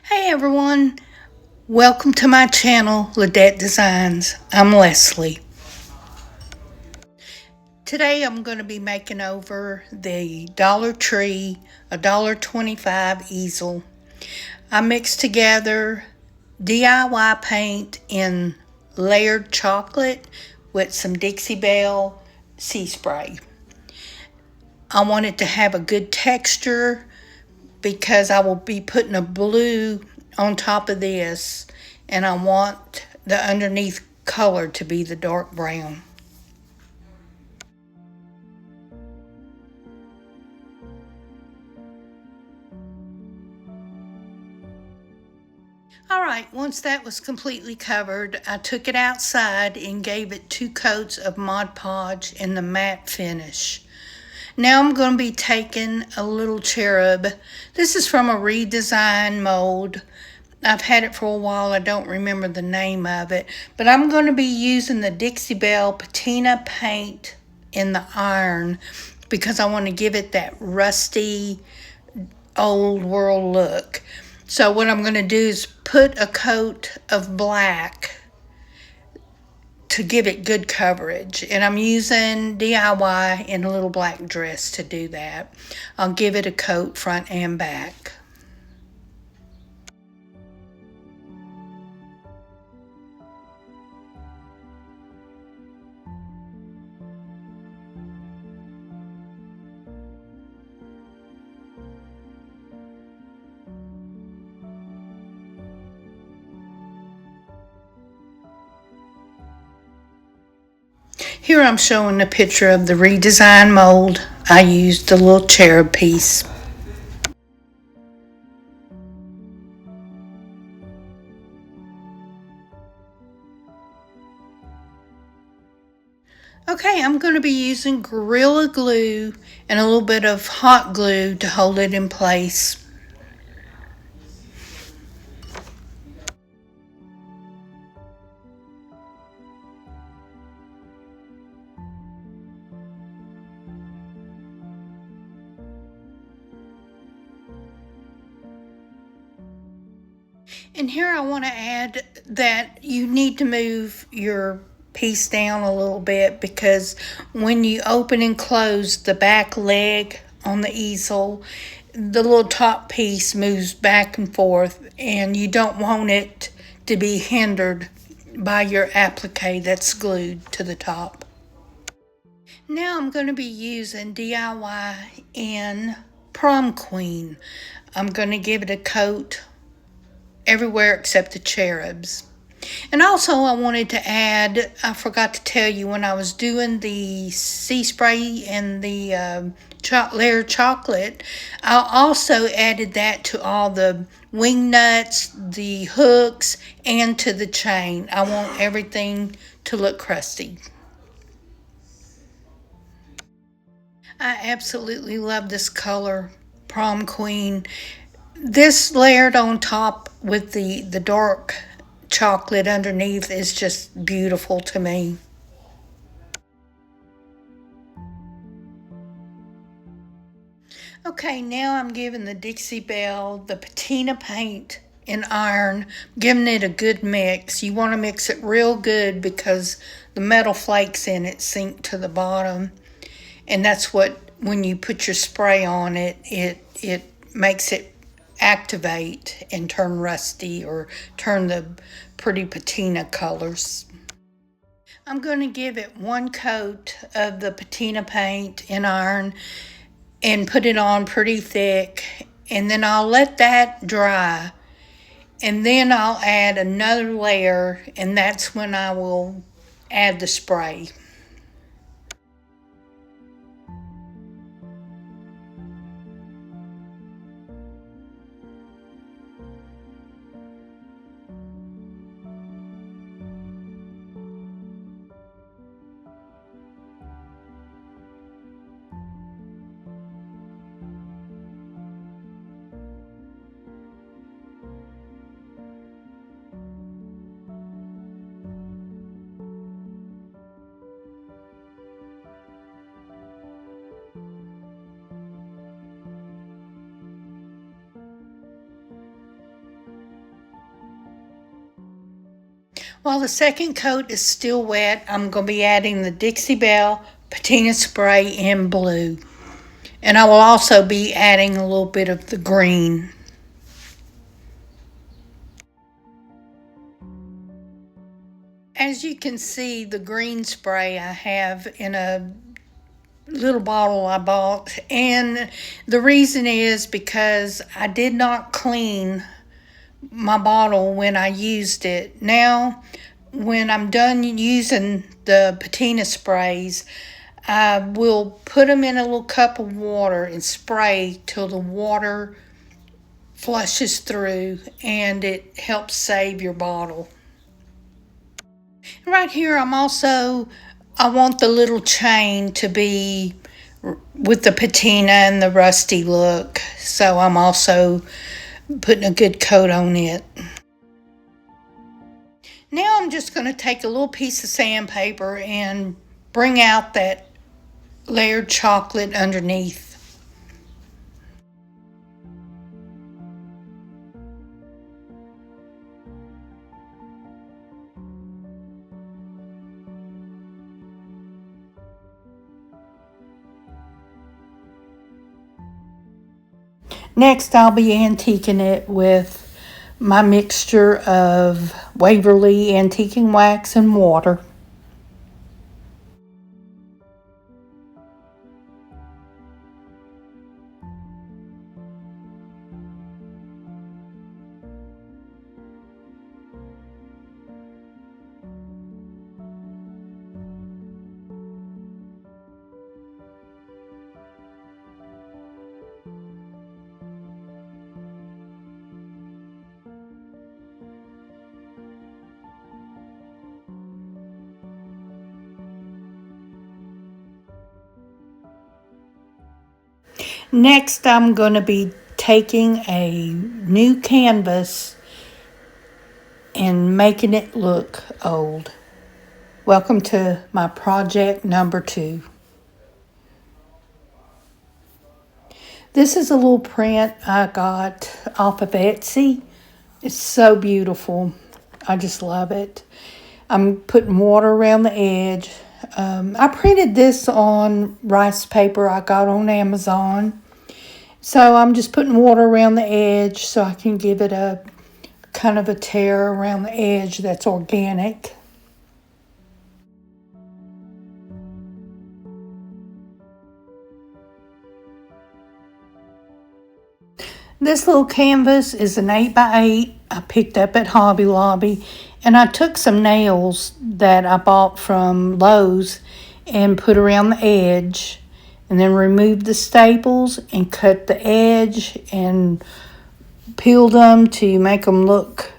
Hey everyone, welcome to my channel, Ladette Designs. I'm Leslie. Today I'm going to be making over the Dollar Tree $1.25 easel. I mixed together DIY paint in layered chocolate with some Dixie Bell sea spray. I want it to have a good texture because I will be putting a blue on top of this, and I want the underneath color to be the dark brown. Alright, once that was completely covered, I took it outside and gave it 2 coats of Mod Podge in the matte finish. Now I'm going to be taking a little cherub. This is from a redesign mold. I've had it for a while. I don't remember the name of it. But I'm going to be using the Dixie Bell patina paint in the iron because I want to give it that rusty, old world look. So what I'm going to do is put a coat of black to give it good coverage, and I'm using DIY in a little black dress to do that. I'll give it a coat front and back. Here I'm showing a picture of the redesign mold. I used a little cherub piece. Okay, I'm going to be using Gorilla Glue and a little bit of hot glue to hold it in place. And here I want to add that you need to move your piece down a little bit because when you open and close the back leg on the easel, the little top piece moves back and forth, and you don't want it to be hindered by your applique that's glued to the top. Now I'm going to be using DIY in Prom Queen. I'm going to give it a coat everywhere except the cherubs. And also I wanted to add, I forgot to tell you, when I was doing the sea spray and the layered chocolate, I also added that to all the wing nuts, the hooks, and to the chain. I want everything to look crusty. I absolutely love this color, Prom Queen. This layered on top with the dark chocolate underneath is just beautiful to me. Okay, now I'm giving the Dixie Bell the patina paint in iron, giving it a good mix. You want to mix it real good because the metal flakes in it sink to the bottom. And that's what, when you put your spray on it, it makes it activate and turn rusty or turn the pretty patina colors. I'm going to give it 1 coat of the patina paint in iron and put it on pretty thick, and then I'll let that dry, and then I'll add another layer, and that's when I will add the spray. While the second coat is still wet, I'm going to be adding the Dixie Bell patina spray in blue. And I will also be adding a little bit of the green. As you can see, the green spray I have in a little bottle I bought, and the reason is because I did not clean my bottle when I used it. Now, when I'm done using the patina sprays, I will put them in a little cup of water and spray till the water flushes through, and it helps save your bottle. Right here, I want the little chain to be with the patina and the rusty look. So I'm also putting a good coat on it. Now I'm just going to take a little piece of sandpaper and bring out that layered chocolate underneath. Next, I'll be antiquing it with my mixture of Waverly antiquing wax and water. Next, I'm going to be taking a new canvas and making it look old. Welcome to my project number 2. This is a little print I got off of Etsy. It's so beautiful. I just love it. I'm putting water around the edge. I printed this on rice paper I got on Amazon. So I'm just putting water around the edge so I can give it a kind of a tear around the edge that's organic. This little canvas is an 8x8 I picked up at Hobby Lobby, and I took some nails that I bought from Lowe's and put around the edge, and then removed the staples and cut the edge and peeled them to make them look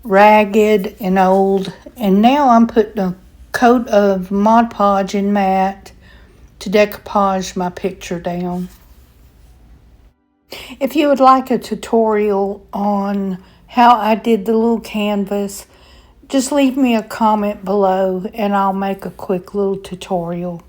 ragged and old. And now I'm putting a coat of Mod Podge and matte to decoupage my picture down. If you would like a tutorial on how I did the little canvas, just leave me a comment below and I'll make a quick little tutorial.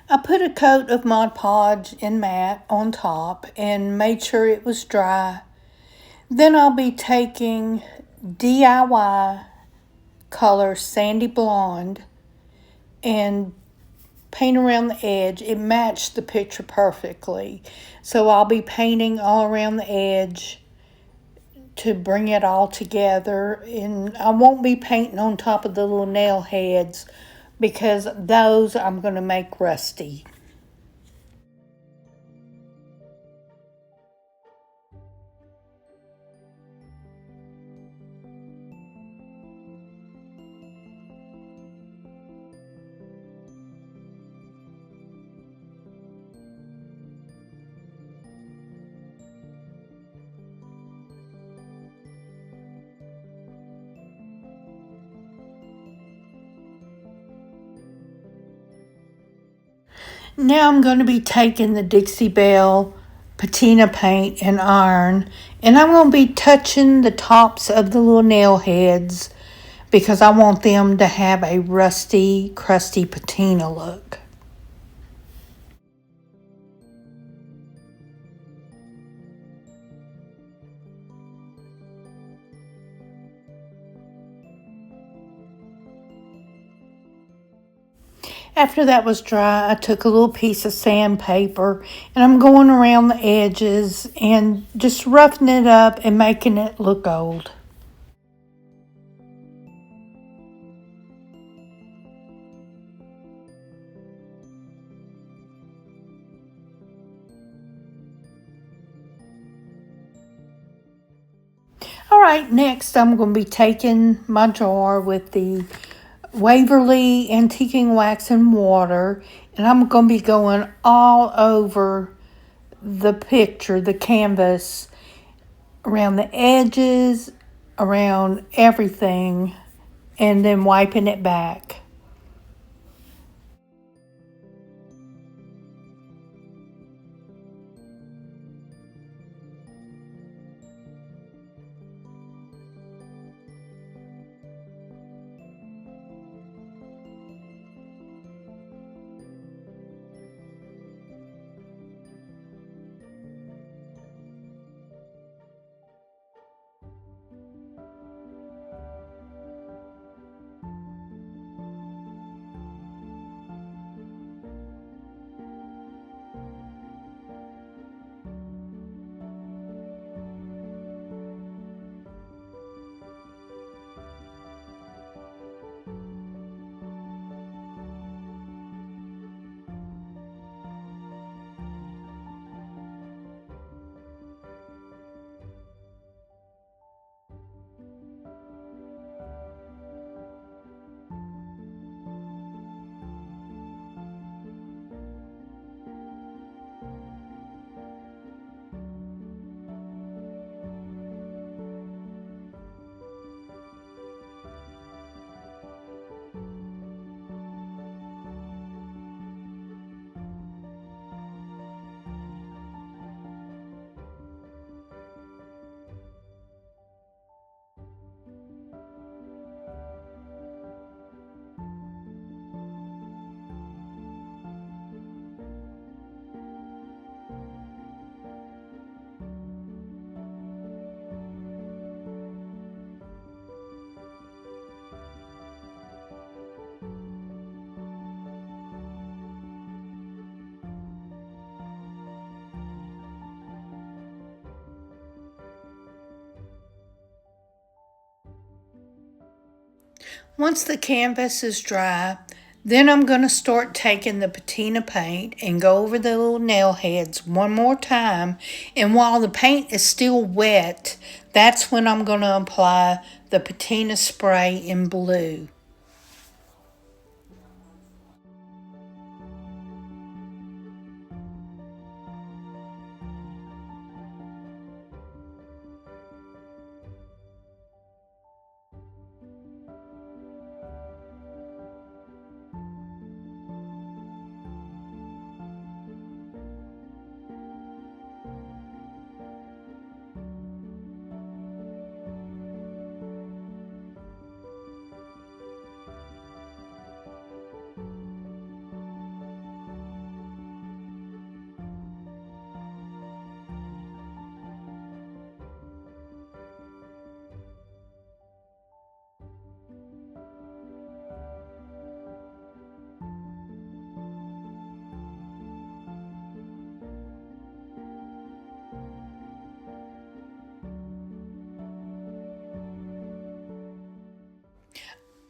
I put a coat of Mod Podge and matte on top and made sure it was dry. Then I'll be taking DIY color Sandy Blonde and paint around the edge. It matched the picture perfectly. So I'll be painting all around the edge to bring it all together. And I won't be painting on top of the little nail heads because those I'm going to make rusty. Now I'm going to be taking the Dixie Bell patina paint and iron, and I'm going to be touching the tops of the little nail heads because I want them to have a rusty, crusty patina look. After that was dry, I took a little piece of sandpaper and I'm going around the edges and just roughing it up and making it look old. All right, next I'm going to be taking my jar with the Waverly Antiquing Wax and Water, and I'm going to be going all over the picture, the canvas, around the edges, around everything, and then wiping it back. Once the canvas is dry, then I'm going to start taking the patina paint and go over the little nail heads one more time. And while the paint is still wet, that's when I'm going to apply the patina spray in blue.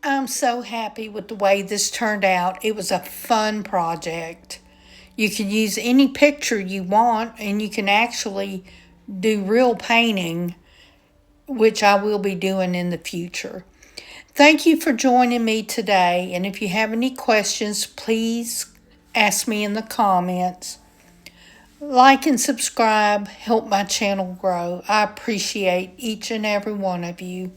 I'm so happy with the way this turned out. It was a fun project. You can use any picture you want, and you can actually do real painting, which I will be doing in the future. Thank you for joining me today, and if you have any questions, please ask me in the comments. Like and subscribe, help my channel grow. I appreciate each and every one of you.